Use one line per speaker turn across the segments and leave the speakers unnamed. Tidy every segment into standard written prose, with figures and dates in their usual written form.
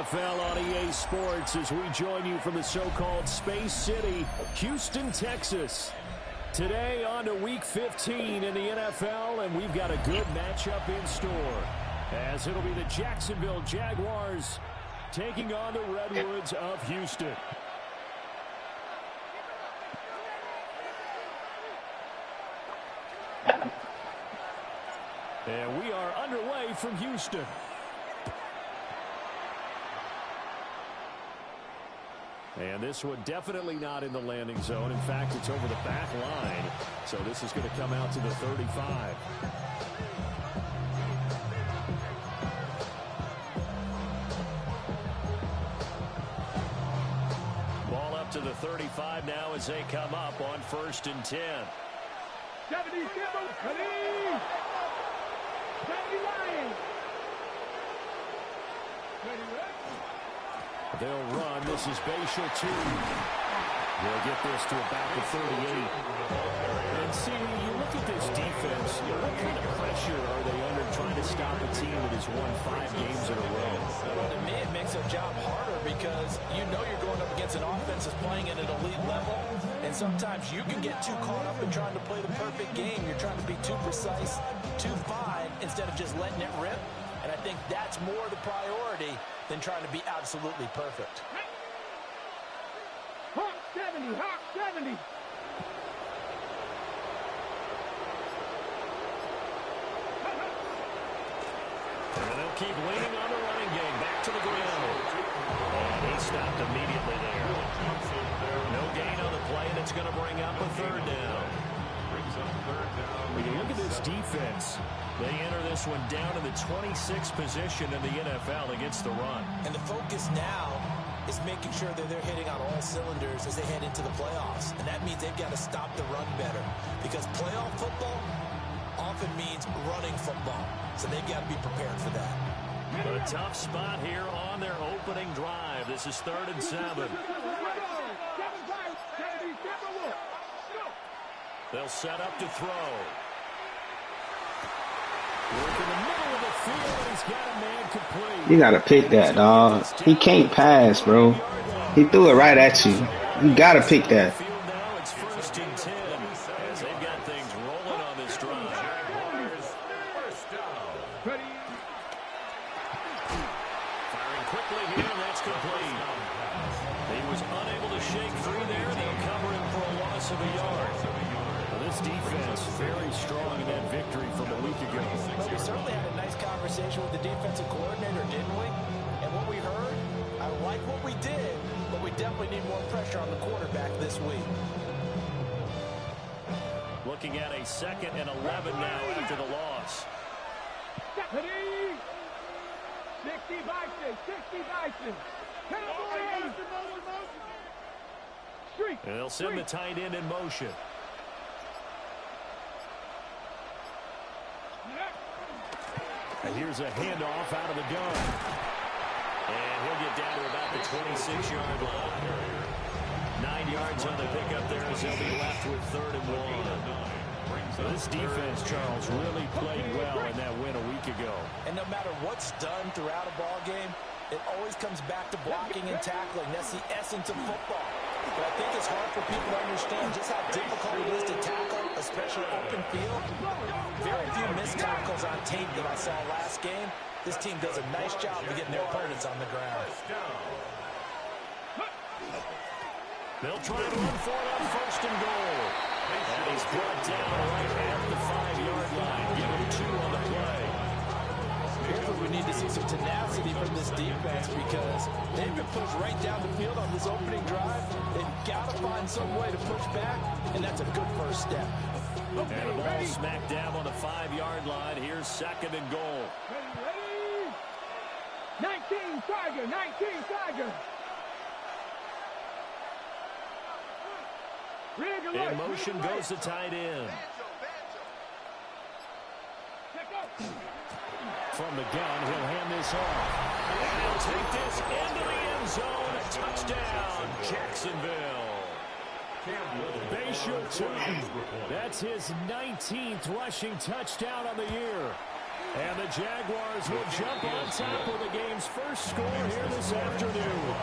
NFL on EA Sports as we join you from the so-called Space City, Houston, Texas. Today on to Week 15 in the NFL, and we've got a good matchup in store, as it'll be the Jacksonville Jaguars taking on the Redwoods of Houston. And we are underway from Houston. And this one definitely not in the landing zone. In fact, it's over the back line. So this is going to come out to the 35. Ball up to the 35 now as they come up on 1st and 10.
70, 70 Lions.
They'll run. This is Bashal 2. They'll get this to about the 38. And see, you look at this defense, what kind of pressure are they under trying to stop a team that has won 5 games in a row?
Well, to me, it makes their job harder because you know you're going up against an offense that's playing at an elite level. And sometimes you can get too caught up in trying to play the perfect game. You're trying to be too precise, too fine, instead of just letting it rip. And I think that's more the priority than trying to be absolutely perfect.
Hawk 70, Hawk 70.
And they'll keep leaning on the running game. Back to the ground. And he stopped immediately there. No gain on the play, and it's going to bring up a 3rd down. When you look at this defense, they enter this one down in the 26th position in the NFL against the run.
And the focus now is making sure that they're hitting on all cylinders as they head into the playoffs. And that means they've got to stop the run better. Because playoff football often means running football. So they've got to be prepared for that.
A tough spot here on their opening drive. This is 3rd and 7. They'll set up to throw. Work in the middle of the field, and he's got a man complete.
You gotta pick that, dog. He can't pass, bro. He threw it right at you. You gotta pick that.
Now it's 1st and 10 as they've got things rolling on this drive. Firing quickly here, and that's complete. He was unable to shake free there. They'll cover him for a loss of a yard. This defense very strong in that victory from a week ago.
Well, we certainly had a nice conversation with the defensive coordinator, didn't we? And what we heard, I like what we did, but we definitely need more pressure on the quarterback this week.
Looking at a 2nd and 11 now after the loss.
60 Bison, 60 Bison.
And they'll send the tight end in motion. And here's a handoff out of the gun. And he'll get down to about the 26-yard line. 9 yards on the pickup there as they'll be left with 3rd and 1. So this defense, Charles, really played well in that win a week ago.
And no matter what's done throughout a ball game, it always comes back to blocking and tackling. That's the essence of football. But I think it's hard for people to understand just how difficult it is to tackle, especially open field. Very few missed tackles on tape that I saw last game. This team does a nice job of getting their opponents on the ground.
They'll try to run for it on 1st and goal. And he's brought down right at the 5-yard line. Give him 2 on the play.
Here's what we need to see, some tenacity from this defense, because they've been pushed right down the field on this opening drive. They've got to find some way to push back, and that's a good first step.
And a ball smacked down on the 5-yard line. Here's 2nd and goal.
Ready? 19 Tiger, 19 Tiger.
In motion goes the tight end. From the gun, he'll hand this off. And he'll take this into the end zone. Touchdown, Jacksonville. Bashal 2. That's his 19th rushing touchdown on the year. And the Jaguars will jump on top of the game's first score here this afternoon.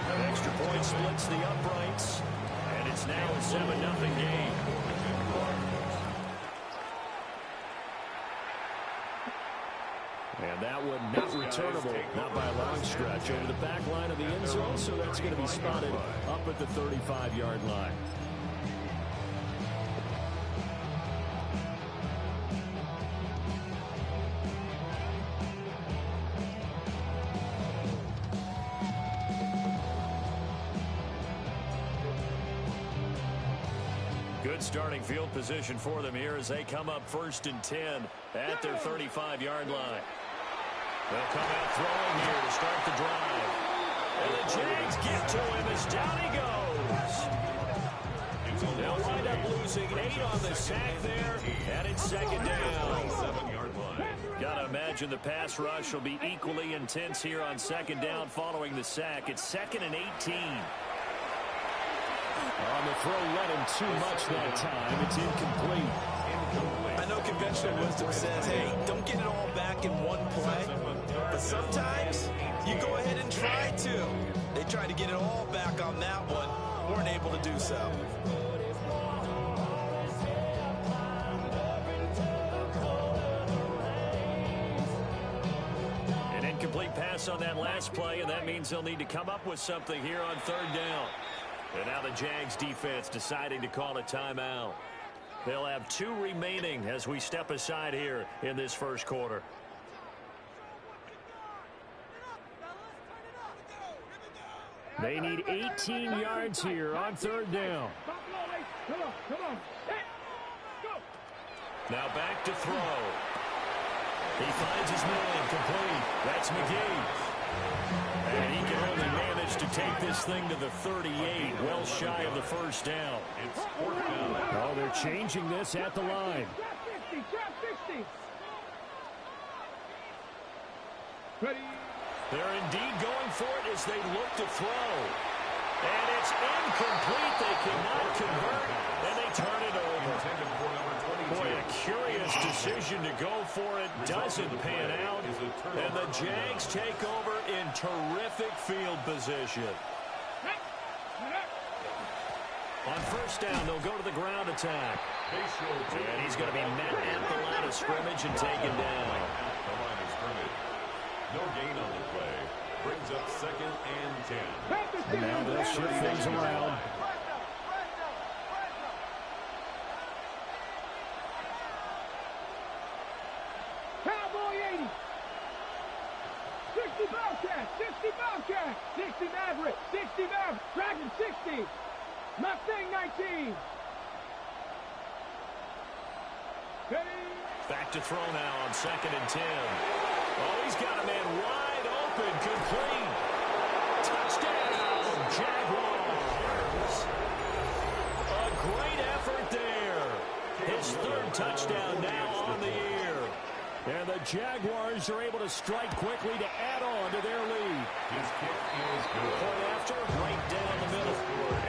An extra point splits the uprights, and it's now a 7-0 game. And that one not returnable, not by a long stretch, over the back line of the end zone, so that's going to be spotted up at the 35-yard line. Good starting field position for them here as they come up 1st and 10 at their 35-yard line. They'll come out throwing here to start the drive. And the Jags get to him as down he goes. They'll wind up losing 8 on the sack there, and it's 2nd down. Gotta imagine the pass rush will be equally intense here on 2nd down following the sack. It's 2nd and 18. On the throw, let him too much that time. It's incomplete.
I know conventional wisdom says, hey, don't get it all back in one play. But sometimes you go ahead and try to. They tried to get it all back on that one. Weren't able to do so.
An incomplete pass on that last play, and that means they'll need to come up with something here on 3rd down. And now the Jags defense deciding to call a timeout. They'll have 2 remaining as we step aside here in this first quarter. They need 18 yards here on 3rd down.
Come on. Go.
Now back to throw. He finds his man complete. That's McGee. And he can only manage to take this thing to the 38, well shy of the 1st down. Oh, they're changing this at the line.
Trap 60. Ready.
They're indeed going for it as they look to throw. And it's incomplete. They cannot convert, and they turn it over. Boy, a curious decision to go for it. Doesn't pan out. And the Jags take over in terrific field position. On 1st down, they'll go to the ground attack. And he's going to be met at the line of scrimmage and taken down.
No gain on the play. Brings up 2nd and 10.
And now they'll shift things around.
Cowboy 80. 60 Bobcat. 60 Bobcat. 60 Maverick. 60 Maverick. Dragon 60. Mustang 19. Ready.
Back to throw now on 2nd and 10. Oh, he's got a man wide open, complete. Touchdown, Jaguars. A great effort there. His 3rd touchdown now on the year. And the Jaguars are able to strike quickly to add on to their lead.
His kick is good.
Point after, right down the middle.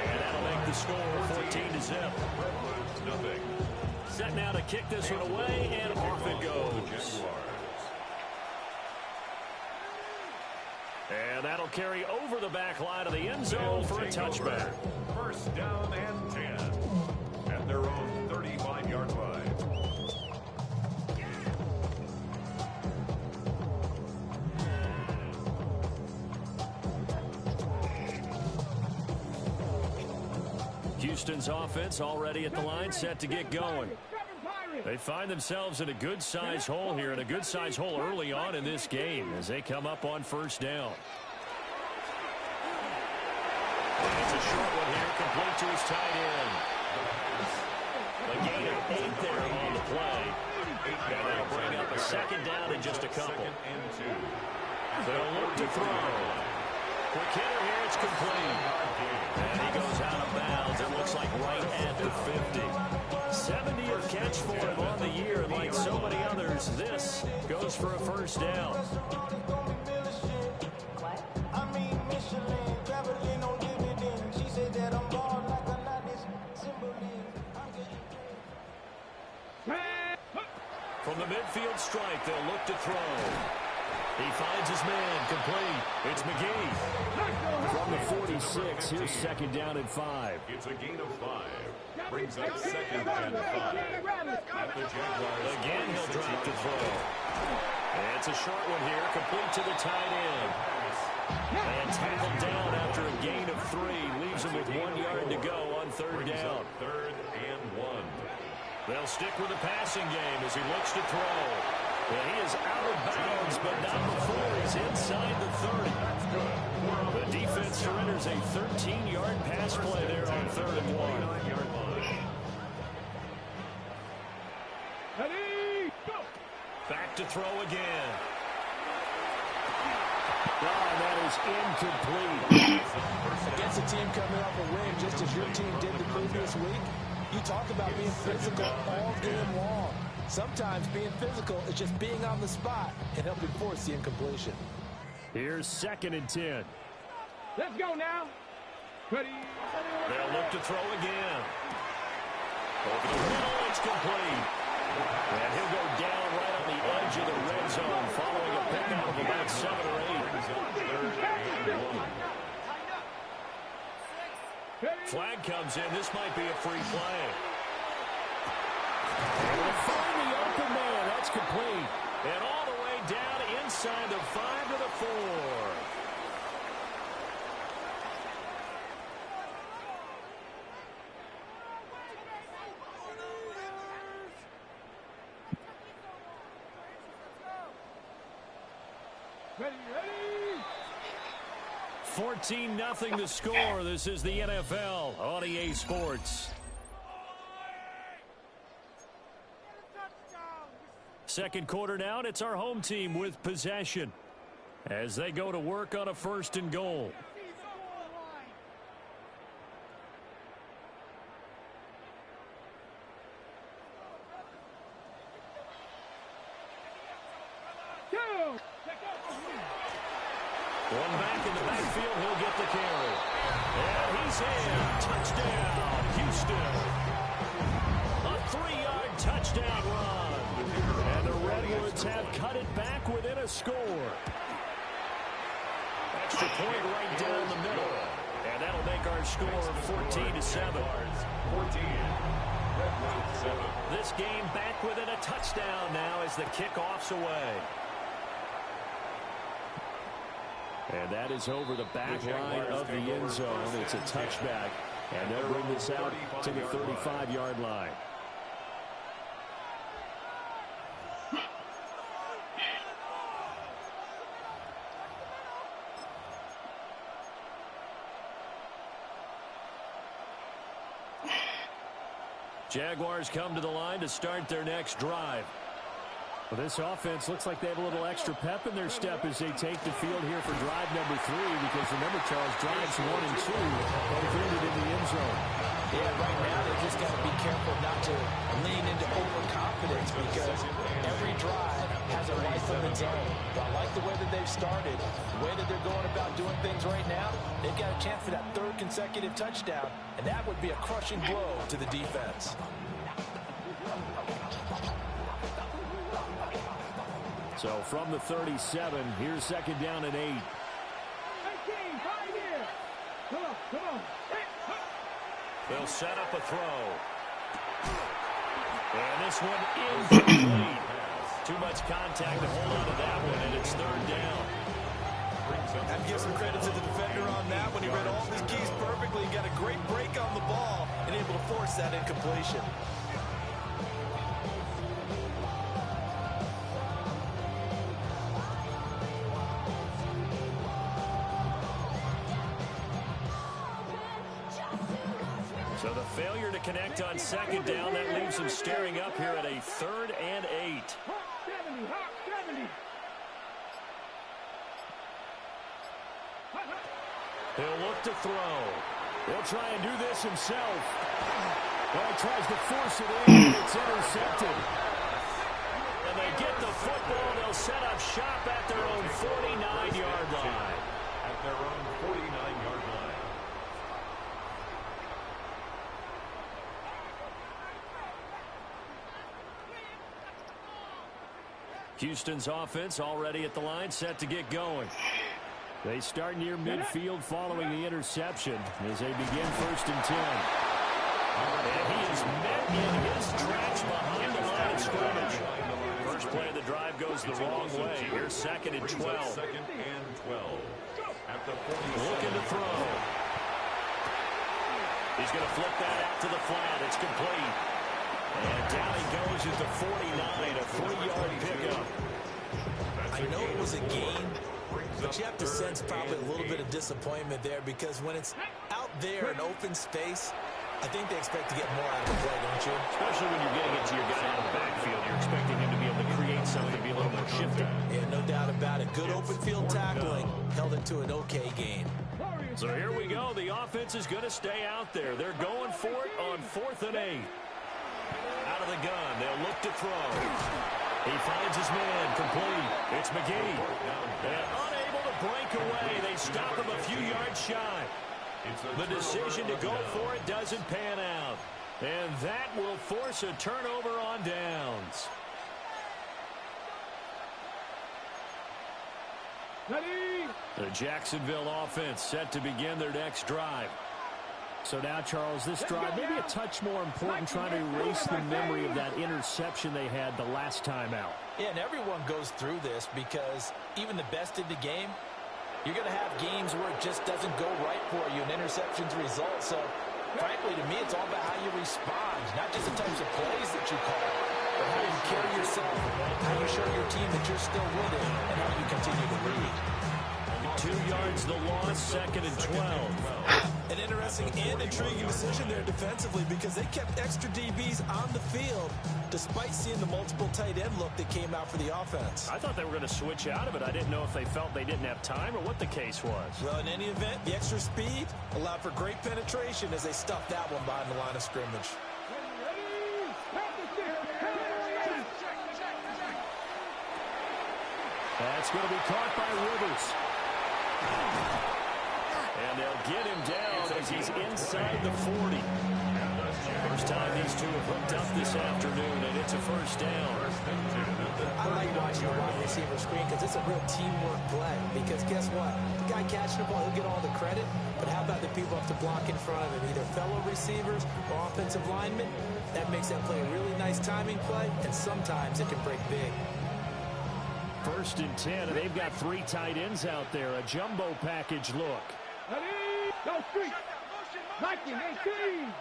And that'll make the score 14-0.
Nothing.
Set now to kick this one away, and off it goes. And that'll carry over the back line of the end zone for a touchback.
1st down and 10 at their own 35-yard line.
Houston's offense already at the line, set to get going. They find themselves in a good-sized hole here, and a good-sized hole early on in this game as they come up on 1st down. And it's a short one here, complete to his tight end. A gain of 8 there on the play. And they'll bring up a 2nd down in just a couple.
2nd and 2.
They'll look to throw. Quick hitter here, it's complete. And he goes out of bounds. It looks like right at the 50. 70th catch for him on the year, and like so many others, this goes for a 1st down. From the midfield strike. They'll look to throw. He finds his man, complete. It's McGee. From the 46, here's second down and 5.
It's a gain of 5. Brings up second and 5. At the Jaguars.
Again, he'll drop the throw. And it's a short one here, complete to the tight end. And tackled down after a gain of 3. Leaves him with 1 yard to go on third down.
Third and 1.
They'll stick with the passing game as he looks to throw. Well, he is out of bounds, but not before he's inside the 30. The defense surrenders a 13-yard pass play there on third and 1.
Ready, go.
Back to throw again. Oh, that is incomplete.
Against a team coming off a win, just as your team did the previous week, you talk about being physical all game long. Sometimes being physical is just being on the spot and helping force the incompletion.
Here's second and 10.
Let's go now. Ready.
They'll look to throw again. Over the middle, it's complete. And he'll go down right on the edge of the red zone following a pickup of about 7 or 8. Flag comes in. This might be a free play. And we'll find the open man. That's complete. And all the way down inside the 5 to the 4.
Ready, ready.
14-0 the score. This is the NFL on EA Sports. Second quarter down, it's our home team with possession as they go to work on a first and goal. One back in the backfield, he'll get the carry. And he's in. Touchdown, Houston. A 3-yard touchdown run. And the Redwoods have cut it back within a score. Extra point right down the middle. And that'll make our score 14-7.
14. Redwoods 7.
This game back within a touchdown now as the kickoff's away. And that is over the back line of the end zone. It's a touchback. And they'll bring this out to the 35-yard line. Jaguars come to the line to start their next drive. Well, this offense looks like they have a little extra pep in their step as they take the field here for drive number 3, because remember, Charles, drives 1 and 2 both ended in the end zone.
Yeah, right now they just got to be careful not to lean into overconfidence, because every drive has a life of its own. But I like the way that they've started, the way that they're going about doing things right now. They've got a chance for that 3rd consecutive touchdown, and that would be a crushing blow to the defense.
So from the 37, here's second down and 8.
18, 5 here. Come on, come on.
They'll set up a throw. And this one incomplete. Too much contact to hold on to that one, and it's 3rd down.
I'd give some credit to the defender on that when he read all of his keys perfectly and got a great break on the ball and able to force that incompletion.
So the failure to connect on second down, that leaves him staring up here at a 3rd and 8.
70, hot 70.
He'll look to throw. He'll try and do this himself. Well, he tries to force it in. It's intercepted. And they get the football. They'll set up shop at their own 49-yard line.
At their own 49-yard line.
Houston's offense already at the line, set to get going. They start near midfield following the interception as they begin 1st and 10. And he is met in his tracks behind the line of scrimmage. First play of the drive goes the wrong way. Here's 2nd and 12.
2nd and 12. At the 47.
Looking to throw. He's going to flip that out to the flat. It's complete. And down he goes at the 49, a 3-yard pickup.
I know it was a gain, but you have to sense probably a little bit of disappointment there because when it's out there in open space, I think they expect to get more out of the play, don't you?
Especially when you're getting it to your guy out of the backfield. You're expecting him to be able to create something, be a little more shifty.
Yeah, no doubt about it. Good open field tackling held it to an okay gain.
So here we go. The offense is going to stay out there. They're going for it on 4th and 8. Out of the gun. They'll look to throw. He finds his man. Complete. It's McGee. And unable to break away. They stop him a few yards shy. The decision to go for it doesn't pan out. And that will force a turnover on downs. The Jacksonville offense set to begin their next drive.
So now, Charles, this drive maybe a touch more important, trying to erase the memory of that interception they had the last time out.
Yeah, and everyone goes through this because even the best in the game, you're going to have games where it just doesn't go right for you, and interceptions result. So, frankly, to me, it's all about how you respond, not just the types of plays that you call, but how you carry yourself, how you show your team that you're still with it, and how you continue to lead.
2 yards the loss, 2nd and 12.
An interesting and intriguing decision there defensively because they kept extra DBs on the field despite seeing the multiple tight end look that came out for the offense.
I thought they were going to switch out of it. I didn't know if they felt they didn't have time or what the case was.
Well, in any event, the extra speed allowed for great penetration as they stuffed that one behind the line of scrimmage.
That's going to be caught by Rivers. And they'll get him down as he's inside the 40. First time these two have hooked up this afternoon, and it's a 1st down.
I like watching a wide receiver screen because it's a real teamwork play. Because guess what? The guy catching the ball, he'll get all the credit. But how about the people up to block in front of him, either fellow receivers or offensive linemen? That makes that play a really nice timing play, and sometimes it can break big.
1st and 10, and they've got 3 tight ends out there. A jumbo package look.
Go street. 19, 18.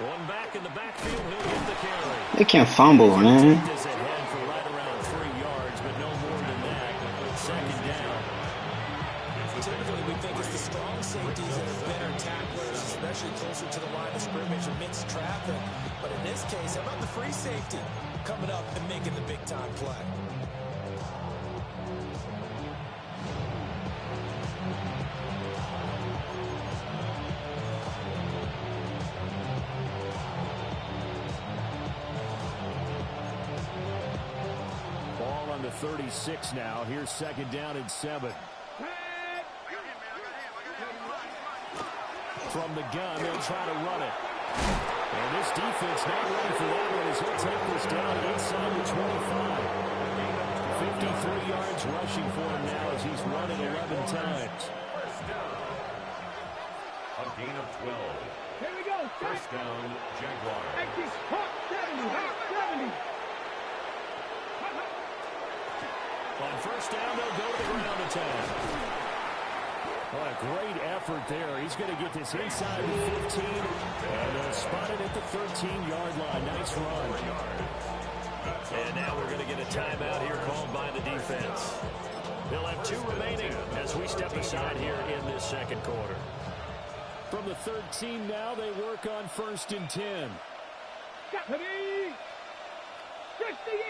One back in the backfield, he'll get the carry.
They can't fumble, man.
Is ahead for right around 3 yards, but no more than that. 2nd down.
Typically, we think it's the strong safeties that are better tacklers, especially closer to the line of scrimmage amidst traffic. But in this case, how about the free safety coming up and making the big-time play?
Ball on the 36 now. Here's 2nd down and 7. From the gun, they'll try to run it. And this defense not ready for that one as he'll take this down inside the 25. 53 yards rushing for him now as he's run it 11 times.
A gain of 12.
Here we go.
1st down, Jaguars.
70.
On 1st down, they'll go to the ground attack.
What a great effort there. He's going to get this inside the 15 and spotted at the 13-yard line. Nice run.
And now we're going to get a timeout here called by the defense. They'll have 2 remaining as we step aside here in this 2nd quarter.
From the 13 now, they work on 1st and 10.
60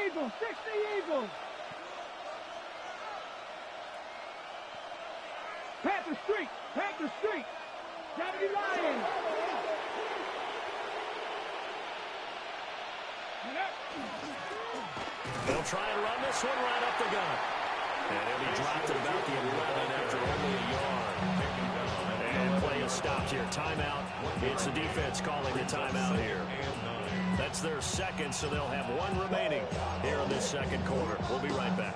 Eagles. 60 Eagles. Panther Street. 70 Lions.
They'll try and run this one right up the gut. And he'll be dropped at about the 11 after only a yard. And play is stopped here. Timeout. It's the defense calling the timeout here. That's their second, so they'll have one remaining here in this second quarter. We'll be right back.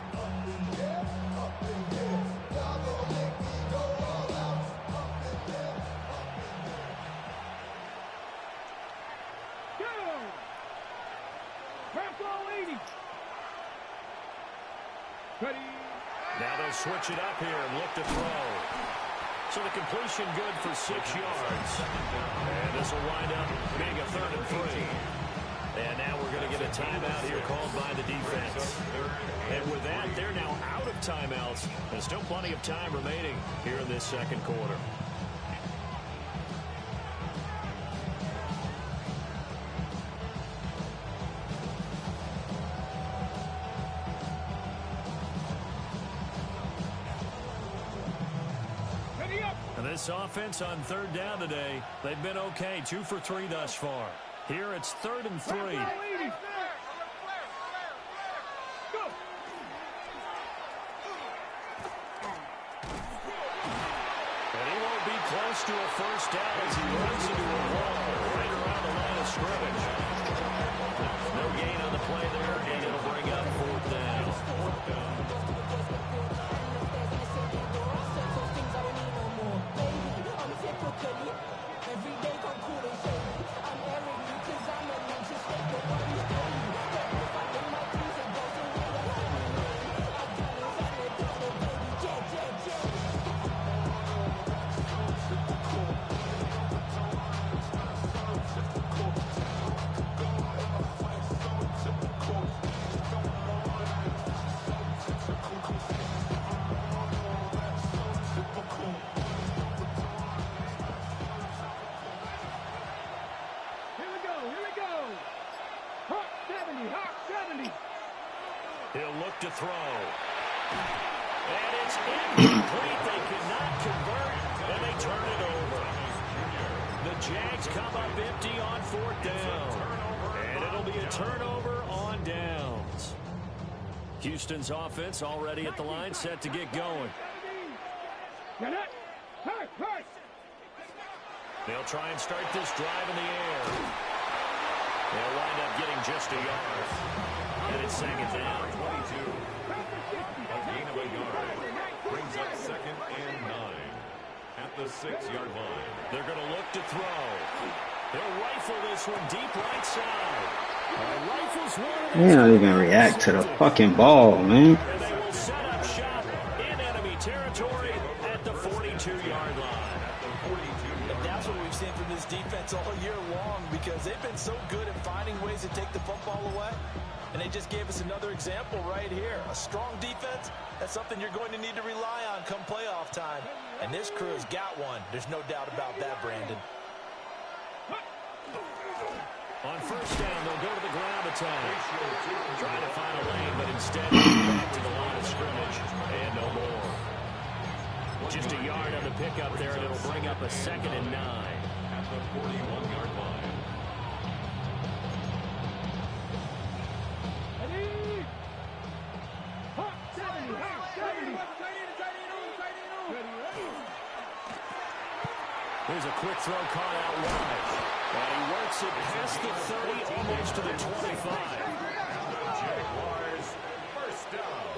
Now they'll switch it up here and look to throw. So the completion good for 6 yards. And this will wind up being a 3rd and 3. And now we're going to get a timeout here called by the defense. And with that, they're now out of timeouts. There's still plenty of time remaining here in this second quarter. This offense on 3rd down today, they've been okay, 2 for 3 thus far. Here it's 3rd and 3.
And
he won't be close to a first down as he runs into a wall right around the line of scrimmage. No gain on the play there, and it'll bring up 4th down. He'll look to throw. And it's incomplete. They cannot convert, and they turn it over. The Jags come up empty on 4th down. And it'll be a turnover on downs. Houston's offense already at the line, set to get going. They'll try and start this drive in the air. They'll wind up getting just a yard. And it's 2nd down.
22. A gain of a yard. Brings up 2nd and 9. At the 6-yard line.
They're going to look to throw. They'll rifle this one deep right side. Rifles one.
You're not even react to the fucking ball, man.
And they will set up shop in enemy territory at the 42-yard line.
And that's what we've seen from this defense all year long, because they've been so good at finding ways to take the football away. And they just gave us another example right here. A strong defense, that's something you're going to need to rely on come playoff time. And this crew has got one. There's no doubt about that, Brandon.
On 1st down, they'll go to the ground attack. Trying to find a lane, but instead back to the line of scrimmage. And no more. Just a yard on the pickup there, and it'll bring up a 2nd and 9.
At the 41-yard line.
Here's a quick throw caught out wide. And he works it past the 30, almost to the 25.
Jaguars, 1st down.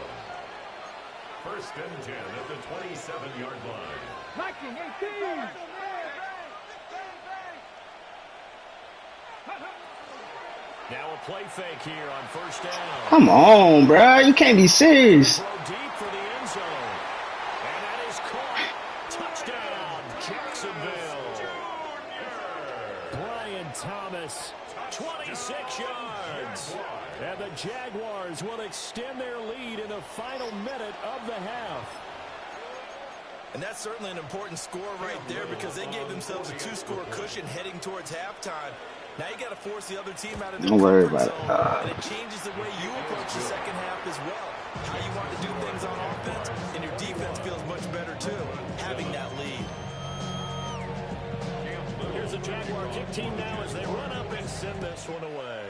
1st and 10 at the 27-yard line.
Liking 18.
Now a play fake here on 1st down.
Come on, bro. You can't be serious.
Throw deep for the end zone. And that is caught. Touchdown, Jacksonville. Brian Thomas, 26 yards. And the Jaguars will extend their lead in the final minute of the half.
And that's certainly an important score right there, because they gave themselves a 2-score cushion heading towards halftime. Now you got to force the other team out of their
Don't worry
comfort
about
zone, and it changes the way you approach the second half as well. How you want to do things on offense, and your defense feels much better too, having that lead.
Here's the Jaguar kick team now as they run up and send this one away.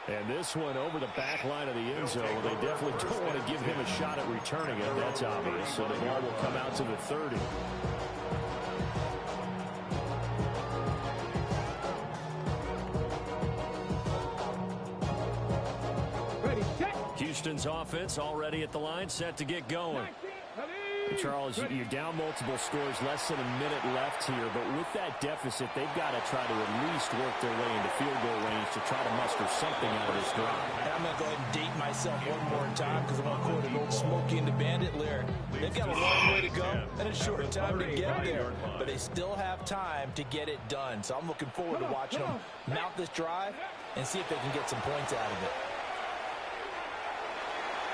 And this one over the back line of the end zone. They definitely don't want to give him a shot at returning it. That's obvious. So the ball will come out to the 30. Houston's offense already at the line, set to get going.
Charles, you're down multiple scores, less than a minute left here, but with that deficit, they've got to try to at least work their way into field goal range to try to muster something out of this drive.
I'm going to go ahead and date myself one more time because I want to quote an old Smokey and the Bandit lyric. They've got a long way to go and a short time to get there, but they still have time to get it done. So I'm looking forward to watching them mount this drive and see if they can get some points out of it.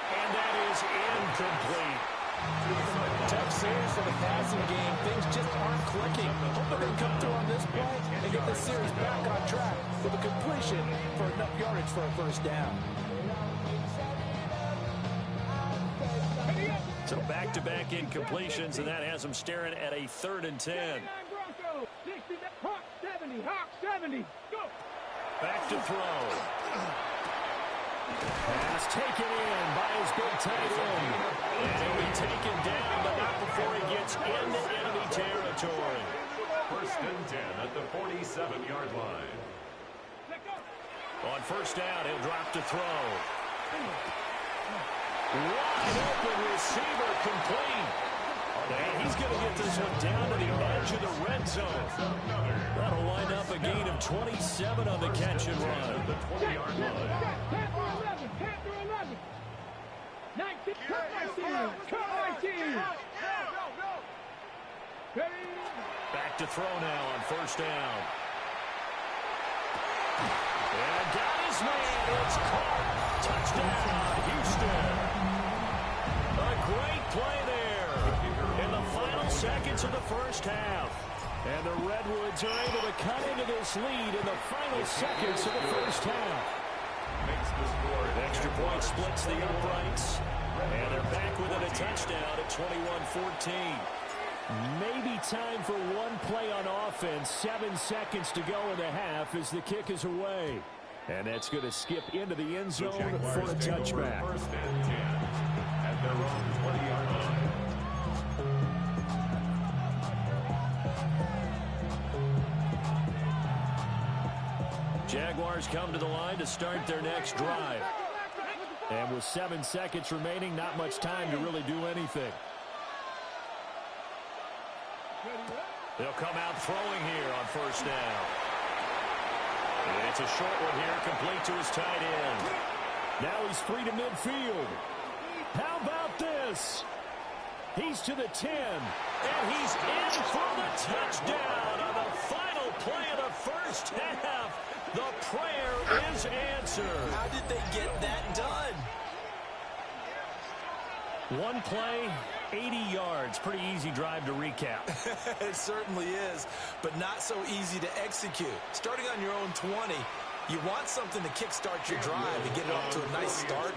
And that is incomplete.
Tough series for the passing game. Things just aren't clicking. Hope they can come through on this play and get the series back on track with a completion for enough yardage for a first down.
So back-to-back incompletions, and that has them staring at a 3rd and 10.
Hawk 70, Hawk 70, go!
Back to throw.
Pass taken in by his big tight end.
And he'll be taken down, but not before he gets into enemy territory.
1st and 10 at the 47-yard line.
On 1st down, he'll drop to throw. Wide open receiver, complete. And he's going to get this one down to the edge of the red zone. That'll wind up a gain of 27 on the catch and run.
The 20-yard line.
10 through 11, 10 through 11. 19, cut my team, cut my team.
Back to throw now on 1st down. And got his man. It's caught. Touchdown, Houston. A great play there in the final seconds of the 1st half.
And the Redwoods are able to cut into this lead in the final seconds of the 1st half.
Makes the score.
Extra point splits the uprights. And they're back within a touchdown at 21-14.
Maybe time for one play on offense. 7 seconds to go in the half as the kick is away. And that's going to skip into the end zone for a touchback.
1st and 10 at their own 20-yard line.
Jaguars come to the line to start their next drive.
And with 7 seconds remaining, not much time to really do anything.
They'll come out throwing here on 1st down. And it's a short one here, complete to his tight end.
Now he's free to midfield. How about this? He's to the 10.
And he's in for the touchdown on the final play of the 1st half. The prayer is answered.
How did they get that done?
One play, 80 yards. Pretty easy drive to recap.
It certainly is, but not so easy to execute. Starting on your own 20, you want something to kickstart your drive and get it off to a nice start.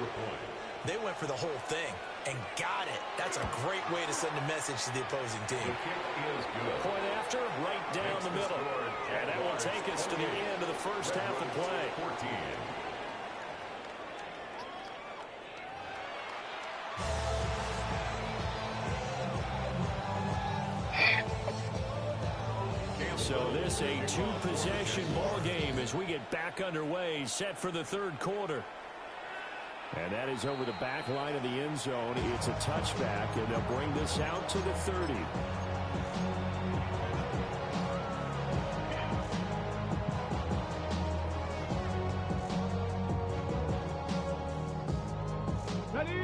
They went for the whole thing and got it. That's a great way to send a message to the opposing team.
The kick is good.
Point after, right down the middle. And that will take us to the end of the 1st half of play.
14.
So this a 2-possession ball game as we get back underway, set for the 3rd quarter.
And that is over the back line of the end zone. It's a touchback, and they'll bring this out to the 30.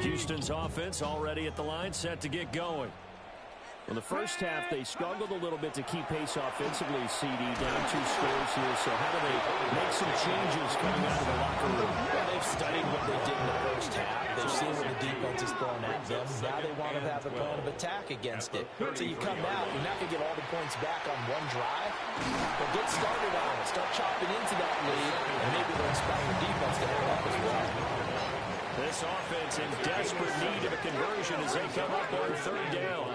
Houston's offense already at the line, set to get going.
In the 1st half, they struggled a little bit to keep pace offensively, CD, down 2 scores here. So how do they make some changes coming out of the locker room?
Well, they've studied what they did in the 1st half. They've seen what the defense is throwing at them. Now they want to have a plan of attack against it. So you come out, you're not going to get all the points back on one drive, but get started on it. Start chopping into that lead, and maybe they'll inspire the defense to hold up as well.
This offense in desperate need of a conversion as they come up on 3rd down.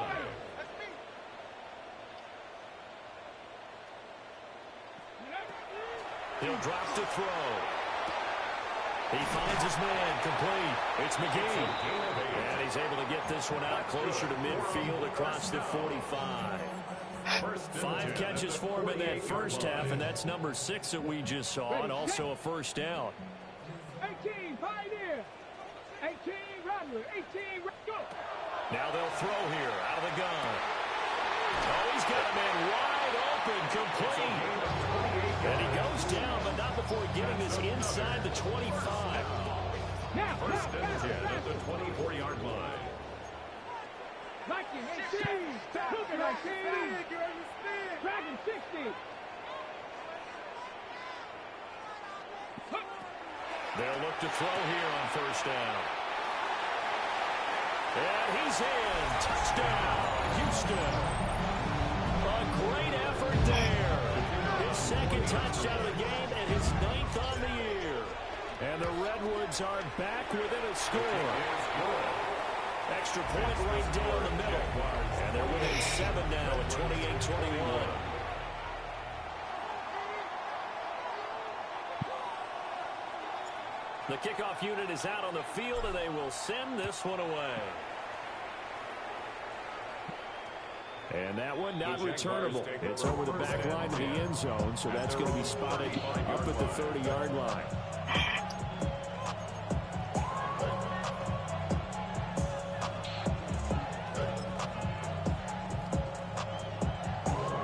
He'll drop to throw. He finds his man, complete. It's McGee. And he's able to get this one out closer to midfield across the 45. 5 catches for him in that 1st half, and that's number 6 that we just saw, and also a 1st down.
18, Pioneer. 18, Rodler, 18, go.
Now they'll throw here out of the gun. Oh, he's got a man wide open, complete. And he goes down, but not before getting this inside the 25.
Now,
First and 10 at the 24-yard line.
19, 18, look at 19, Dragon 60.
They'll look to throw here on first down. And he's in. Touchdown, Houston. A great effort there. His second touchdown of the game and his 9th on the year. And the Redwoods are back within a score. Extra point right down the middle. And they're within 7 now at 28-21. The kickoff unit is out on the field, and they will send this one away. And that one not returnable. It's over the back line to the end zone, so that's going to be spotted up at the 30-yard line.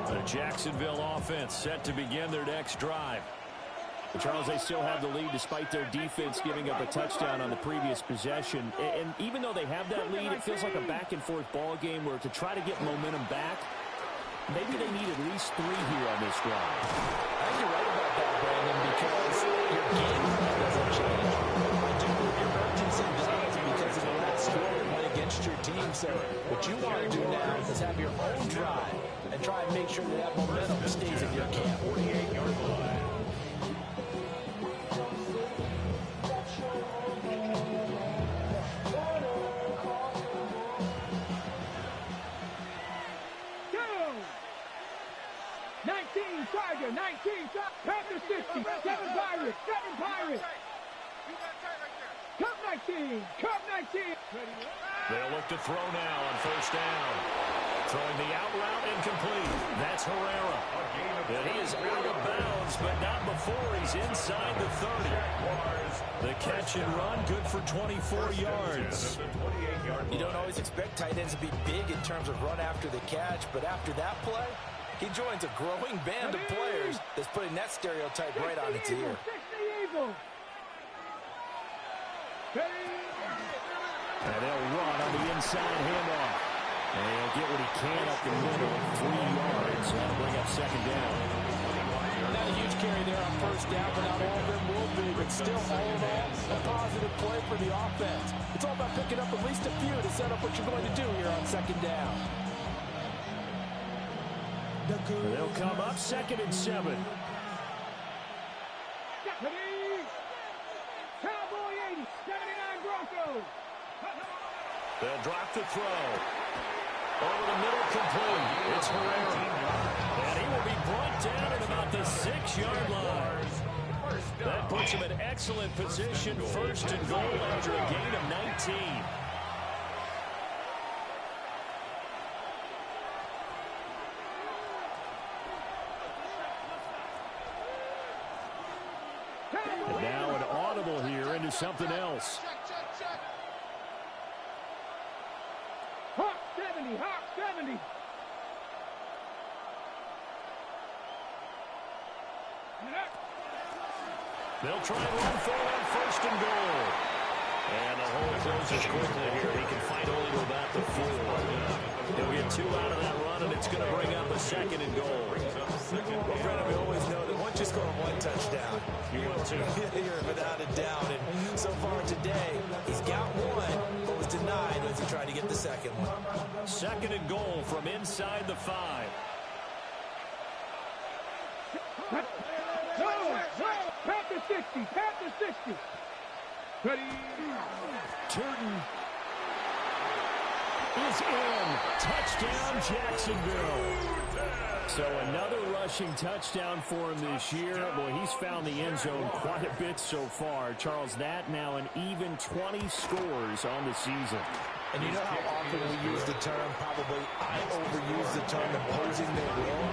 The Jacksonville offense set to begin their next drive. Charles, they still have the lead despite their defense giving up a touchdown on the previous possession. And even though they have that lead, it feels like a back-and-forth ball game where to try to get momentum back, maybe they need at least 3 here on this drive.
I think you're right about that, Brandon, because your game plan doesn't change. I do believe your urgency does because of the last score that went against your team. So what you want to do now is have your own drive and try and make sure that momentum stays in your camp.
48-yard line.
Tiger, 19, Panthers 50, 7 Pirates, 7 Pirates. Cup 19, Cup 19.
They'll look to throw now on first down. Throwing the out route incomplete. That's Herrera. And he is out of bounds, but not before he's inside the 30. The catch and run, good for 24 yards.
You don't always expect tight ends to be big in terms of run after the catch, but after that play, he joins a growing band of players that's putting that stereotype right on its ear.
And they'll run on the inside handoff. And he'll get what he can up the middle, 3 yards. That'll bring up second down.
Not a huge carry there on first down, but not all of them will be. But still, all in all, a positive play for the offense. It's all about picking up at least a few to set up what you're going to do here on second down.
They'll come up 2nd and 7.
Cowboy 80, 79 Broncos.
They'll drop the throw. Over the middle, complete. It's Herrera. And he will be brought down at about the 6-yard line. That puts him in excellent position, 1st and goal after a gain of 19.
And now an audible here into something else.
Hawk 70, Hawk 70.
They'll try and run forward on 1st and goal. And the hole closes quickly here. He can fight only to about the 4. He'll get 2 out of that run, and it's going to bring up a 2nd and goal.
Well, Brandon, we always know that once you score 1 touchdown, you will too. Here, without a doubt. And so far today, he's got 1, but was denied as he tried to get the 2nd one.
2nd and goal from inside the 5.
Panthers 60, Panthers 60. Ready.
Turton is in. Touchdown, Jacksonville. So another rushing touchdown for him this year. Boy, he's found the end zone quite a bit so far. Charles, that now an even 20 scores on the season.
And you know how often we use the term, probably I overuse the term imposing their will?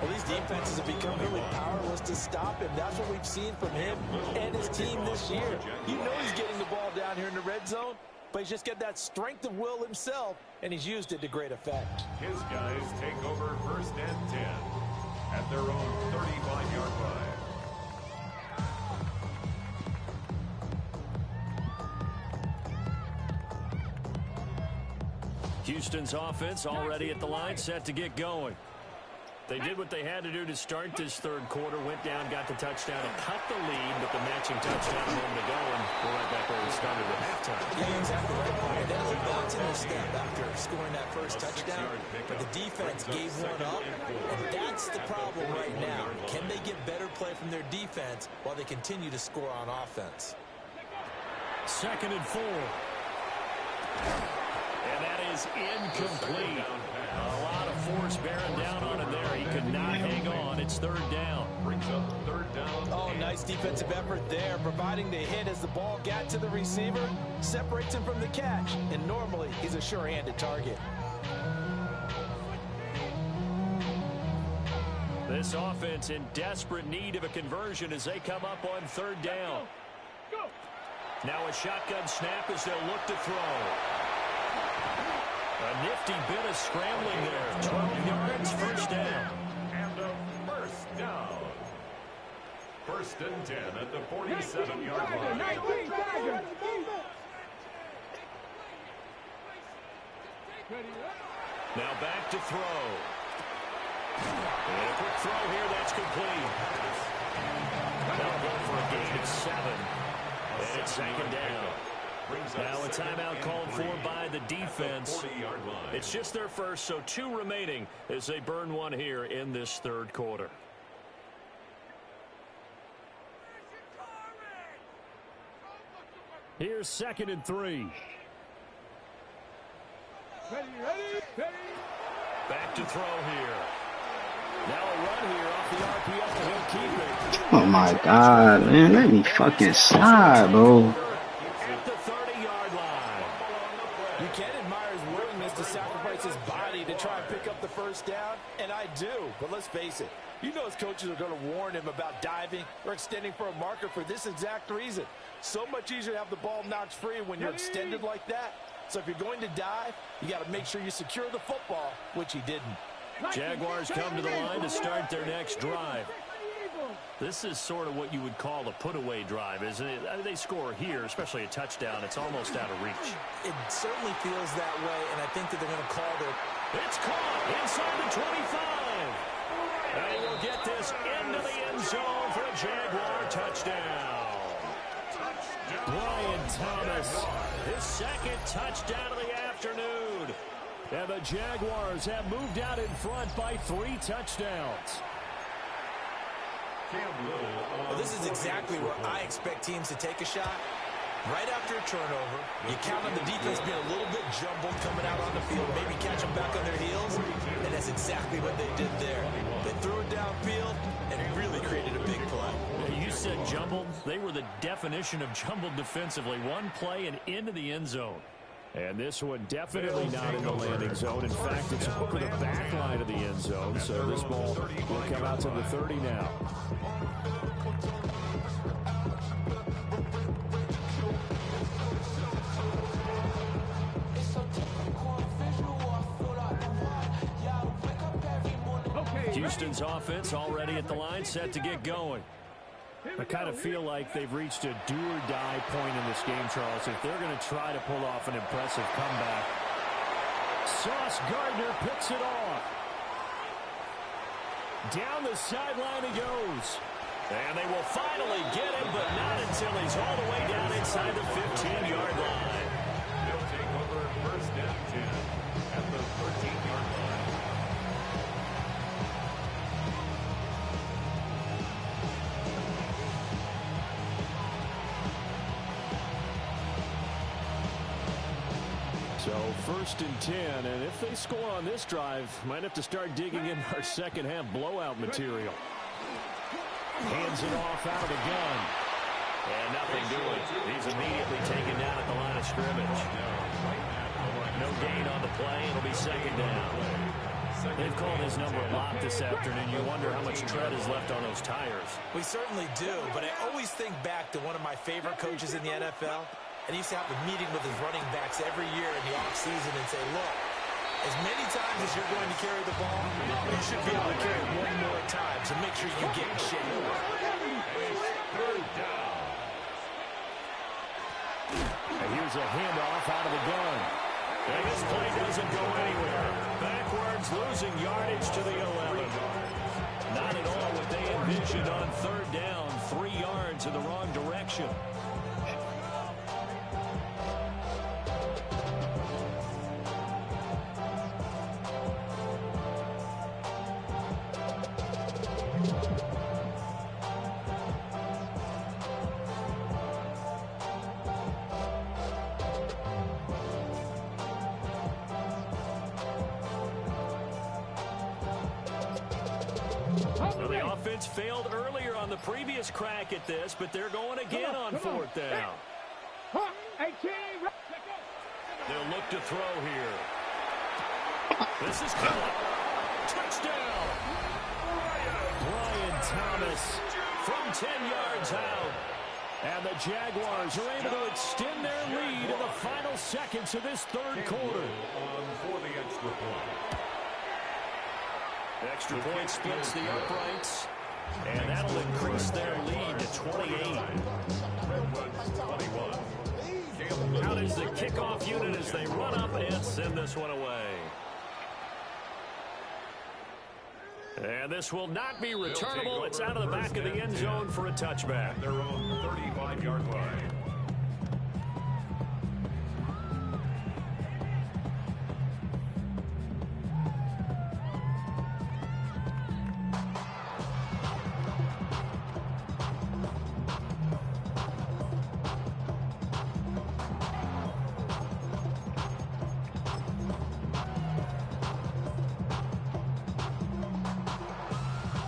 Well, these defenses have become really powerless to stop him. That's what we've seen from him and his team this year. You know he's getting the ball down down here in the red zone, but he's just got that strength of will himself, and he's used it to great effect.
His guys take over 1st and 10 at their own 35-yard line.
Houston's offense already at the line, set to get going. They did what they had to do to start this third quarter, went down, got the touchdown, and cut the lead, but the matching touchdown a moment ago, and we're right back where we started at halftime.
Yeah, exactly right, Brian. That was a bounce in their step after scoring that first touchdown, but the defense gave one up, and that's the problem right now. Can they get better play from their defense while they continue to score on offense?
2nd and 4. And that is incomplete. A lot of force bearing down on him there. He could not hang on. It's 3rd down.
Brings up 3rd down.
Oh, nice defensive effort there, providing the hit as the ball got to the receiver, separates him from the catch, and normally he's a sure-handed target.
This offense in desperate need of a conversion as they come up on 3rd down. Now a shotgun snap as they'll look to throw. A nifty bit of scrambling there. 12 yards, 1st down.
And a 1st down. 1st and 10 at the 47-yard line.
19 Tiger.
Now back to throw. And a quick throw here, that's complete. They'll go for a gain of 7. And it's 2nd down. Now a timeout called for by the defense. It's just their first, so 2 remaining as they burn one here in this 3rd quarter. Here's 2nd and 3.
Ready.
Back to throw here. Now a run here off the RPO, and he'll keep it.
Oh my God, man, let me fucking slide, bro.
At the 30-yard line.
You can admire his willingness to sacrifice his body to try and pick up the 1st down, and I do, but let's face it. You know his coaches are going to warn him about diving or extending for a marker for this exact reason. So much easier to have the ball knocked free when you're extended like that. So if you're going to dive, you got to make sure you secure the football, which he didn't.
Jaguars come to the line to start their next drive. This is sort of what you would call a put-away drive, isn't it? I mean, they score here, especially a touchdown. It's almost out of reach.
It certainly feels that way, and I think that they're going to call their...
It's caught inside the 25. And we'll get this into the end zone for a Jaguar touchdown. Brian Thomas, his 2nd touchdown of the afternoon. And the Jaguars have moved out in front by 3 touchdowns.
Well, this is exactly where I expect teams to take a shot. Right after a turnover, you count on the defense being a little bit jumbled coming out on the field, maybe catch them back on their heels, and that's exactly what they did there. They threw it downfield and really created a big play.
You said jumbled. They were the definition of jumbled defensively. One play and into the end zone. And this one definitely not in the landing zone. In fact, it's over the back line of the end zone. So this ball will come out to the 30 now. Houston's offense already at the line, set to get going. I kind of feel like they've reached a do-or-die point in this game, Charles, if they're going to try to pull off an impressive comeback. Sauce Gardner picks it off. Down the sideline he goes. And they will finally get him, but not until he's all the way down inside the 15-yard line.
They'll take over 1st and 10 at the 13-yard line.
So 1st and 10, and if they score on this drive, might have to start digging in our second-half blowout material. Hands it off out of the gun. And nothing doing. He's immediately taken down at the line of scrimmage. No gain on the play. It'll be 2nd down. They've called his number a lot this afternoon. You wonder how much tread is left on those tires.
We certainly do, but I always think back to one of my favorite coaches in the NFL. and he used to have a meeting with his running backs every year in the offseason and say, look, as many times as you're going to carry the ball, you should be able to carry it one more time, so make sure you get in shape.
Third down.
And here's a handoff out of the gun.
And this play doesn't go anywhere. Backwards, losing yardage to the 11. Not at all what they envisioned on third down. 3 yards in the wrong direction. Well, the offense failed earlier on the previous crack at this, but they're going again on fourth down. They'll look to throw here. This is caught. Touchdown!
Brian Thomas
From 10 yards out.
and the Jaguars are able to extend their lead in the final seconds of this third quarter.
For the extra point.
Extra point splits the uprights, and that'll increase their lead to 28. Out is the kickoff unit as they run up and send this one away. And this will not be returnable. It's out of the back of the end zone for a touchback.
Their own 35-yard line.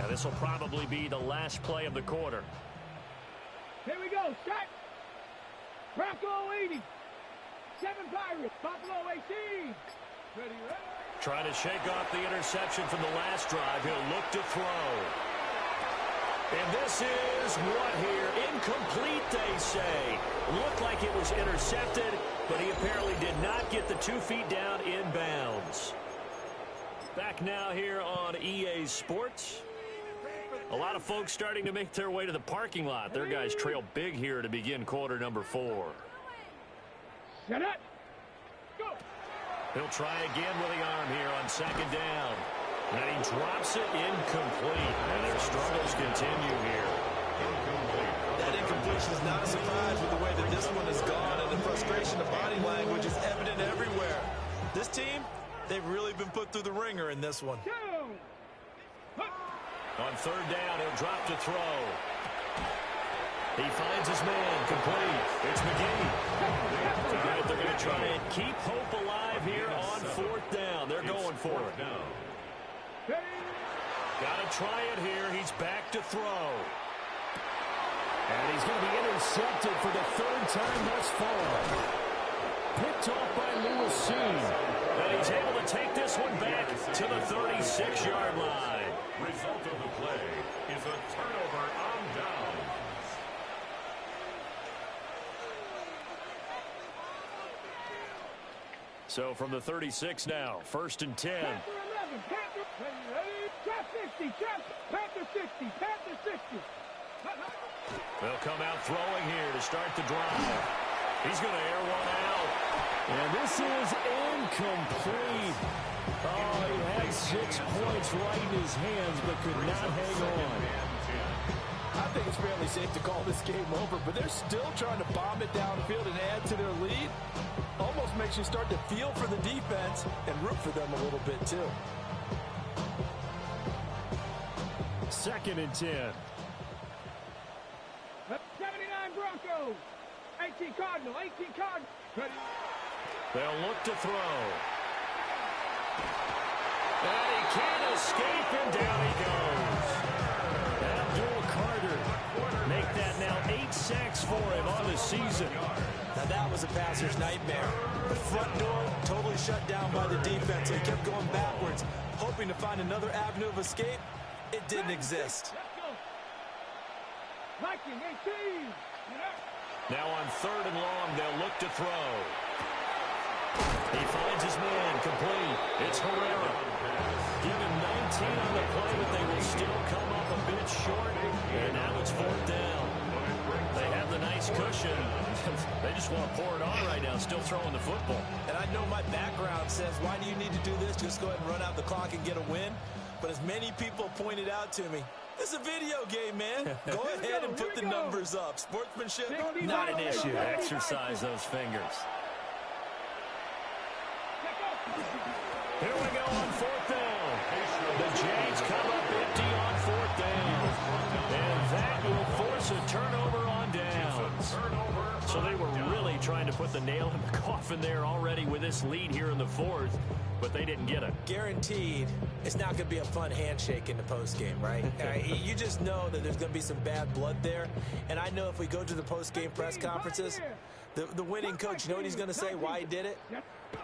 This will probably be the last play of the quarter.
Here we go. Set. Bronco 80. 7 Pirates. Buffalo 18. Ready, ready.
Trying to shake off the interception from the last drive. He'll look to throw. And this is what here? Incomplete, they say. Looked like it was intercepted, but he apparently did not get the 2 feet down in bounds. Back now here on EA Sports. A lot of folks starting to make their way to the parking lot. Their guys trail big here to begin quarter number 4.
Set up. Go.
He'll try again with the arm here on second down. And he drops it incomplete. And their struggles continue here.
That incompletion is not a surprise with the way that this one has gone, and the frustration of body language is evident everywhere. This team, they've really been put through the ringer in this one.
On third down, he'll drop to throw. He finds his man, complete. It's McGee. Tonight they're going to try and keep hope alive here on fourth down. They're going for it. Got to try it here. He's back to throw.
And he's going to be intercepted for the third time thus far. Picked off by Lewis Seen.
And he's able to take this one back to the 36-yard line.
Result of the play is a turnover on downs.
So from the 36 now, 1st and 10.
Panther 11. Panther. Ready. Trap 60. Trap. Panther 60. Panther 60.
They'll come out throwing here to start the drive. He's going to air one out.
And this is incomplete. Oh, he had 6 points right in his hands, but could not hang on.
I think it's fairly safe to call this game over, but they're still trying to bomb it downfield and add to their lead. Almost makes you start to feel for the defense and root for them a little bit, too.
2nd and 10.
79 Broncos. 18 Cardinal. 18 Cardinal. Ready.
They'll look to throw. And he can't escape, and down he goes.
Abdul Carter make that now 8 sacks for him on the season.
Now that was a passer's nightmare. The front door totally shut down by the defense, so he kept going backwards, hoping to find another avenue of escape. It didn't exist.
Viking 18.
Now on 3rd and long, they'll look to throw. He finds his man, complete. It's Herrera. Give him 19 on the play, but they will still come up a bit short. And now it's 4th down. They have the nice cushion. They just want to pour it on right now, still throwing the football.
And I know my background says, why do you need to do this? Just go ahead and run out the clock and get a win. But as many people pointed out to me, it's a video game, man. Go ahead and put the numbers up. Sportsmanship, not an issue.
Exercise those fingers. Here we go on 4th down. The Jags come up empty on 4th down. And that will force a turnover on downs. So they were really trying to put the nail in the coffin there already with this lead here in the 4th, but they didn't get it.
Guaranteed, it's not going to be a fun handshake in the postgame, right? You just know that there's going to be some bad blood there. And I know if we go to the postgame press conferences, the winning coach, you know what he's going to say, why he did it?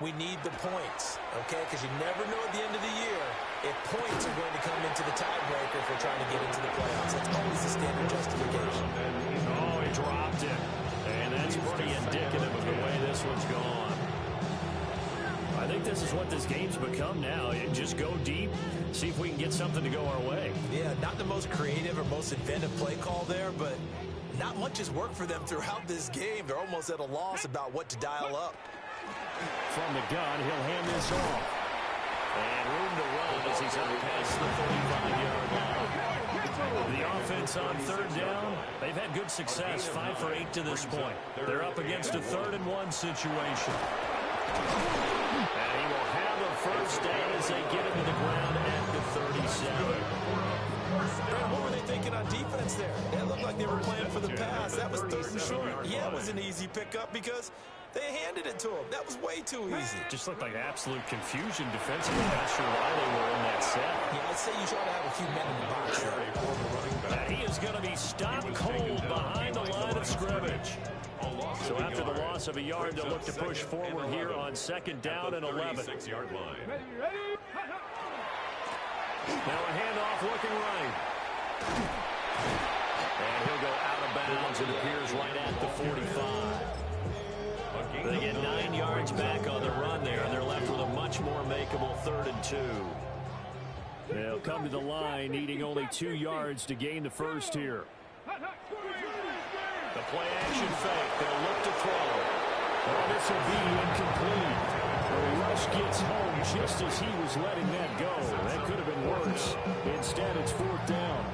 We need the points, okay? Because you never know at the end of the year if points are going to come into the tiebreaker if we're trying to get into the playoffs. That's always the standard justification.
Oh, he dropped it. And that's pretty indicative of the way this one's gone. I think this is what this game's become now. Just go deep, see if we can get something to go our way. Yeah,
not the most creative or most inventive play call there, but not much has worked for them throughout this game. They're almost at a loss about what to dial up.
From the gun, he'll hand this off.
And room to run as he's out past the 35-yard line. The offense on 3rd down, they've had good success, 5 for 8 to this point. They're up against a 3rd-and-1 situation. And he will have a first down as they get him to the ground at the 37.
Brad, what were they thinking on defense there? It looked like they were playing for the pass. That was 3rd and short. Yeah, it was an easy pickup because they handed it to him. That was way too easy.
Just looked like absolute confusion defensively. Not sure why they were in that set.
Yeah, I'd say you try to have a few men in the box.
And he is going to be stopped cold behind the line of scrimmage. So after the loss of a yard, they'll look to push forward here on 2nd down and 11. Now a handoff looking right. And he'll go out of bounds. It appears right at the 45. They get 9 yards back on the run there, and they're left with a much more makeable 3rd and 2.
They'll come to the line, needing only 2 yards to gain the first here.
The play action fake. They'll look to throw.
Well, this will be incomplete. The rush gets home just as he was letting that go. That could have been worse. Instead, it's 4th down.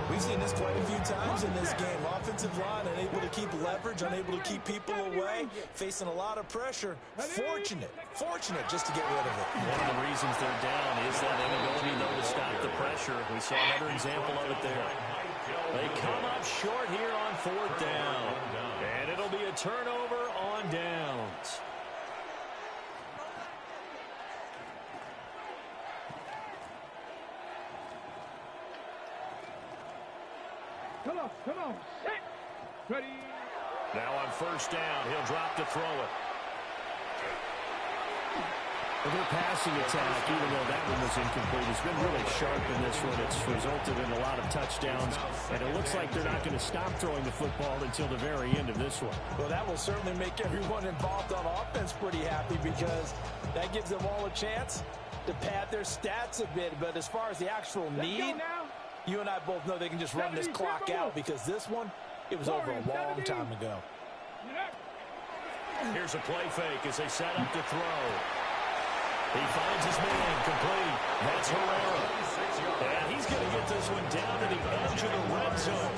We've seen this quite a few times in this game. Offensive line unable to keep leverage, unable to keep people away, facing a lot of pressure. Fortunate just to get rid of it.
One of the reasons they're down is that inability, though, to stop the pressure. We saw another example of it there. They come up short here on 4th down. And it'll be a turnover on downs.
Come on. Set. Ready.
Now on 1st down, he'll drop to throw it.
Their passing attack, even though that one was incomplete, has been really sharp in this one. It's resulted in a lot of touchdowns, and it looks like they're not going to stop throwing the football until the very end of this one.
Well, that will certainly make everyone involved on offense pretty happy because that gives them all a chance to pad their stats a bit. But as far as the actual need, you and I both know they can just run this clock out because this one, it was over a long time ago.
Here's a play fake as they set up to throw. He finds his man, complete. That's Herrera. And he's going to get this one down to the edge of the red zone.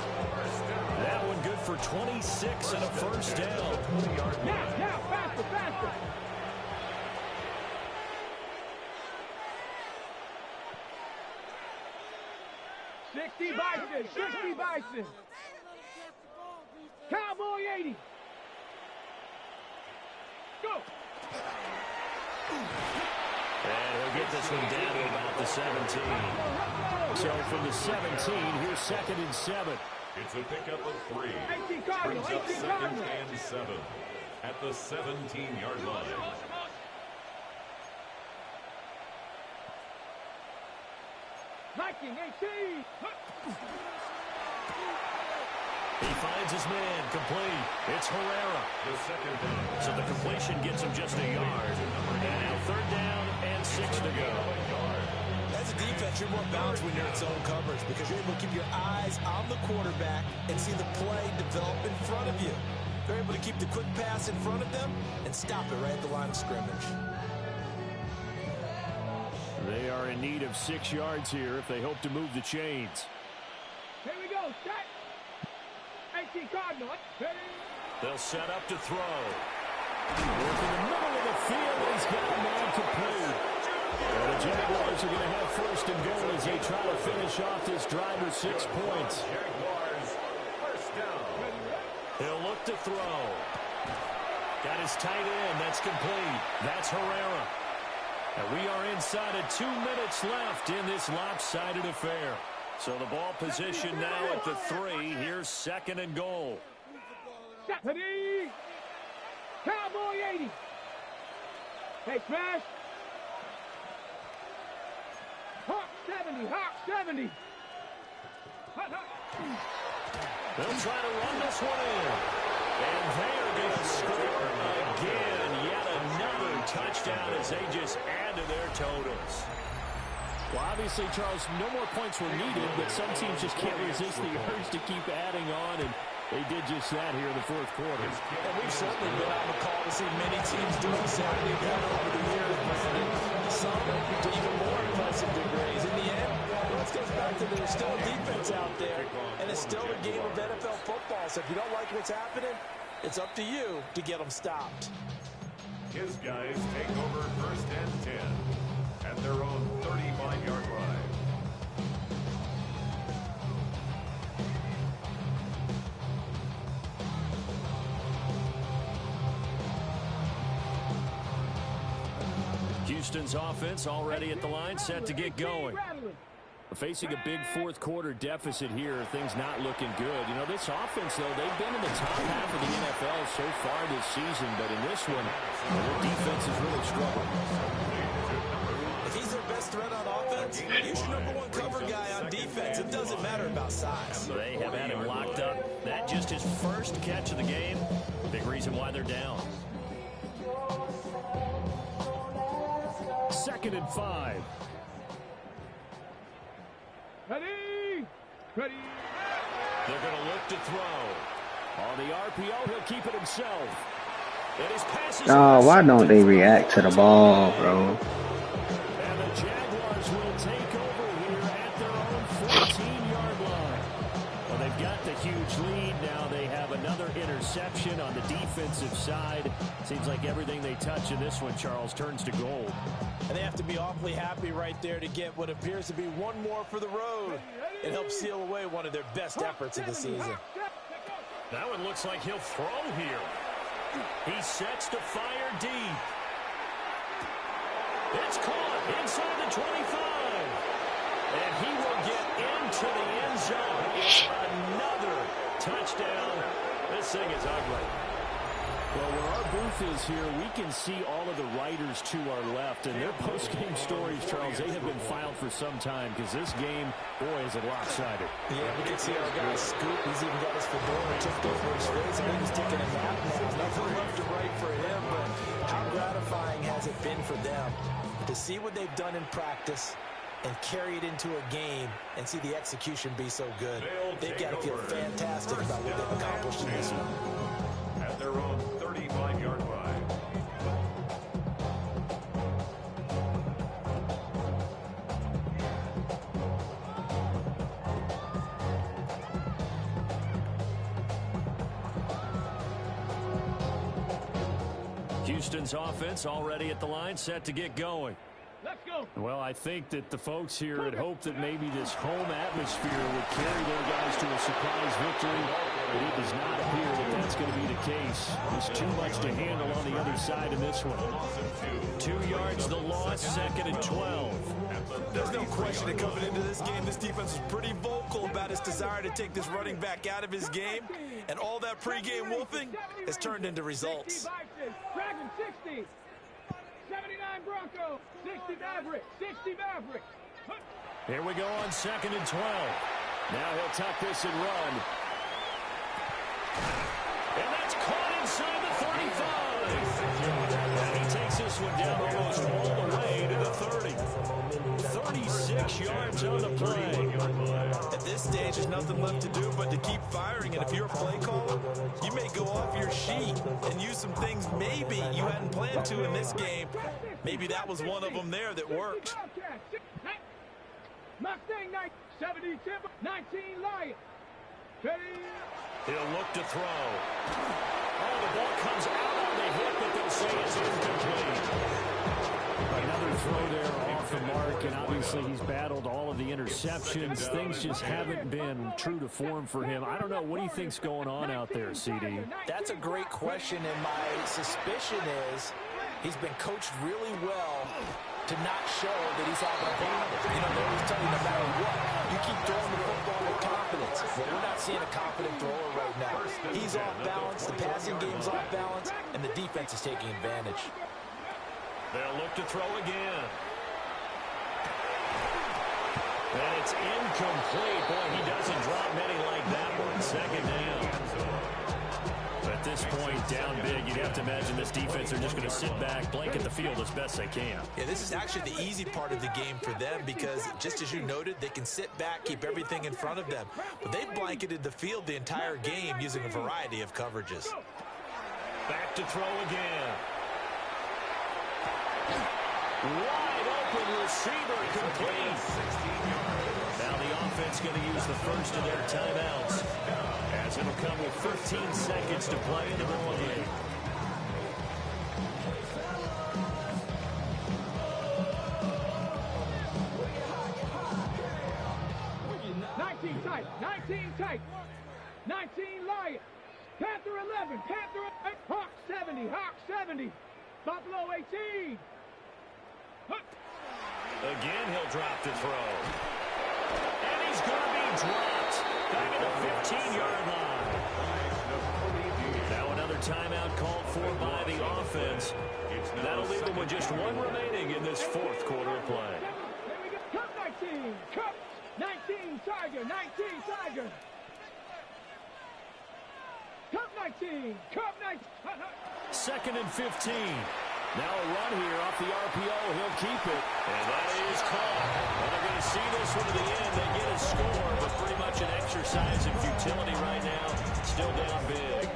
That one good for 26 and a first down.
Now, faster. 60 Bison. Cowboy 80. Go.
And he'll get this one down to about the 17.
So from the 17, here's 2nd and 7.
It's a pickup of 3.
18 Cardinal.
Brings up 2nd and 7 at the 17-yard line.
Viking 18.
He finds his man, complete. It's Herrera.
The second down.
So the completion gets him just a yard. And now third down and 6 to go.
As a defense, you're more balanced when you're in zone coverage because you're able to keep your eyes on the quarterback and see the play develop in front of you. They're able to keep the quick pass in front of them and stop it right at the line of scrimmage.
They are in need of 6 yards here if they hope to move the chains.
Here we go. Set. 18 Cardinal.
They'll set up to throw.
Work in the middle of the field. He's got a man complete. And the Jaguars are going to have first and goal as they try to finish off this drive with 6 points.
Jaguars, first down.
He'll look to throw. Got his tight end. That's complete. That's Herrera. And we are inside of 2 minutes left in this lopsided affair. So the ball position now at the 3. Here's second and goal.
Ready. Cowboy 80. Hey, Smash. Hawk 70. Hawk 70.
They'll try to run this one in. And they're going to score again. Yet another touchdown as they just add to their totals.
Well, obviously, Charles, no more points were needed, but some teams just can't resist the urge to keep adding on, and they did just that here in the fourth quarter.
And we've certainly been on the call to see many teams doing the same thing over the years, Brandon. Some to even more impressive degrees. In the end, it goes back to there's still a defense out there, and it's still a game of NFL football. So if you don't like what's happening, it's up to you to get them stopped.
His guys take over first and 10 at their own 35-yard line.
Houston's offense already at the line, set to get going.
Facing a big fourth quarter deficit here, things not looking good. You know, this offense, though, they've been in the top half of the NFL so far this season, but in this one, their defense has really struggled.
If he's their best threat on offense, he's your #1 cover guy on defense. It doesn't matter about size.
They have had him locked up. That just his first catch of the game. Big reason why they're down.
2nd and 5.
Ready. Ready.
They're going to look to throw.
On the RPO, he'll keep it himself.
And his passes.
Oh, why don't they react to the ball, bro?
And the Jaguars will take over here at their own 14-yard line. Well, they've got the huge lead. Now they have another interception on the defensive side. Seems like everything they touch in this one, Charles, turns to gold.
And they have to be awfully happy right there to get what appears to be one more for the road. It helps seal away one of their best efforts of the season.
That one looks like he'll throw here. He sets to fire deep. It's caught inside the 25. And he will get into the end zone. It's another touchdown. This thing is ugly.
Well, where our booth is here, we can see all of the writers to our left. And their post-game stories, Charles, they have been filed for some time because this game, boy, is it lopsided.
Yeah, we can see our guy Scoop. He's even got his fedora tipped over his face. I think he's taking a nap now. Nothing left to write for him, but how gratifying has it been for them to see what they've done in practice and carry it into a game and see the execution be so good. They've got to feel fantastic about what they've accomplished in this one.
At their own 35-yard line.
Houston's offense already at the line, set to get going.
Let's go.
Well, I think that the folks here had hoped that maybe this home atmosphere would carry their guys to a surprise victory, but it does not appear that that's going to be the case. There's too much to handle on the other side of this one.
2 yards the loss, 2nd and 12.
There's no question that coming into this game, this defense was pretty vocal about its desire to take this running back out of his game, and all that pregame wolfing has turned into results.
Dragon 60. 79 Bronco. 60 Maverick. 60 Maverick.
Here we go on 2nd and 12. Now he'll tuck this and run.
And that's caught inside the 35. And he takes this one down almost all the way to the 30. 36 yards on the play.
At this stage, there's nothing left to do but to keep firing. And if you're a play caller, you may go off your sheet and use some things maybe you hadn't planned to in this game. Maybe that was one of them there that worked.
Mustang 70 Timber 19 Lion.
He'll look to throw. Oh, the ball comes out on the hit, but they'll say it's incomplete.
Another throw there off the mark, and obviously he's battled all of the interceptions. Things just haven't been true to form for him. I don't know. What do you think's going on out there, CD?
That's a great question, and my suspicion is he's been coached really well to not show that he's having a problem. You know, they always tell you no matter what, you keep throwing the football with confidence. Well, we're not seeing a confident thrower right now. He's off balance, the passing game's off balance, and the defense is taking advantage.
They'll look to throw again. And it's incomplete. Boy, he doesn't drop many like that one. Second down. At this point, down big, you'd have to imagine this defense are just going to sit back, blanket the field as best they can.
Yeah, this is actually the easy part of the game for them because, just as you noted, they can sit back, keep everything in front of them. But they've blanketed the field the entire game using a variety of coverages.
Back to throw again. Wide open receiver complete. Now the offense going to use the first of their timeouts, as it'll come with 15 seconds to play in the ball game.
Tight, 19 tight, 19 Lion, Panther 11, Panther 8, Hawk 70, Hawk 70, Buffalo 18.
Again, he'll drop to throw. And he's going to be dropped back at the 15-yard line. Now another timeout called for by the offense. That'll leave them with just one remaining in this fourth quarter of play.
Cup 19, Cup 19, Tiger, 19, Tiger. Cup 19, Cup 19.
Second and 15. Now a run here off the RPO. He'll keep it. And that is caught. Well, they're going to see this one to the end. They get a score, but pretty much an exercise in futility right now. Still down big.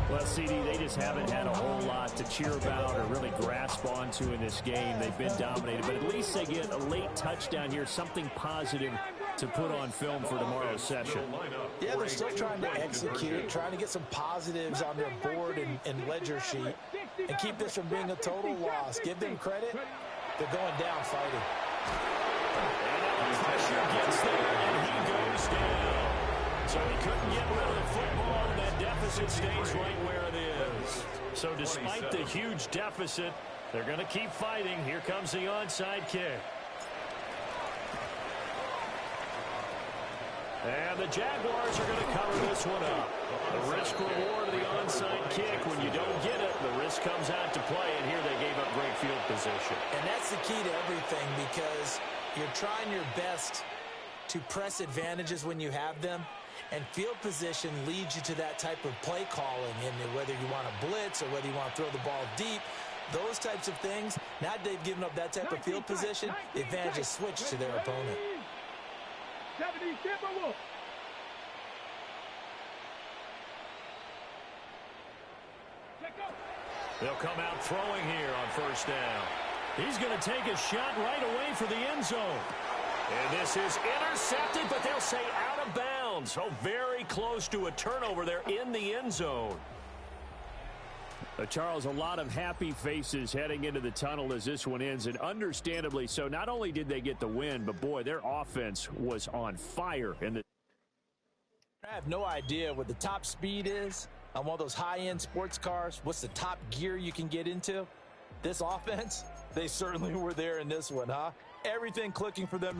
Well, CD, they just haven't had a whole lot to cheer about or really grasp onto in this game. They've been dominated, but at least they get a late touchdown here, something positive to put on film for tomorrow's session.
Yeah, they're still trying to execute, trying to get some positives on their board and ledger sheet and keep this from being a total loss. Give them credit. They're going down fighting.
And pressure gets there, and he goes down. So he couldn't get rid of the football, and that deficit stays right where it is. So despite the huge deficit, they're going to keep fighting. Here comes the onside kick. And the Jaguars are going to cover this one up. The risk-reward of the onside kick, when you don't get it, the risk comes out to play, and here they gave up great field position.
And that's the key to everything because you're trying your best to press advantages when you have them, and field position leads you to that type of play calling, and whether you want to blitz or whether you want to throw the ball deep, those types of things. Now they've given up that type of field position, the advantage is switched to their opponent.
70 Timberwolves.
They'll come out throwing here on first down. He's going to take a shot right away for the end zone. And this is intercepted, but they'll say out of bounds. So very close to a turnover there in the end zone.
Charles, a lot of happy faces heading into the tunnel as this one ends, and understandably so. Not only did they get the win, but boy, their offense was on fire. I
have no idea what the top speed is on one of those high-end sports cars. What's the top gear you can get into? This offense, they certainly were there in this one, huh? Everything clicking for them.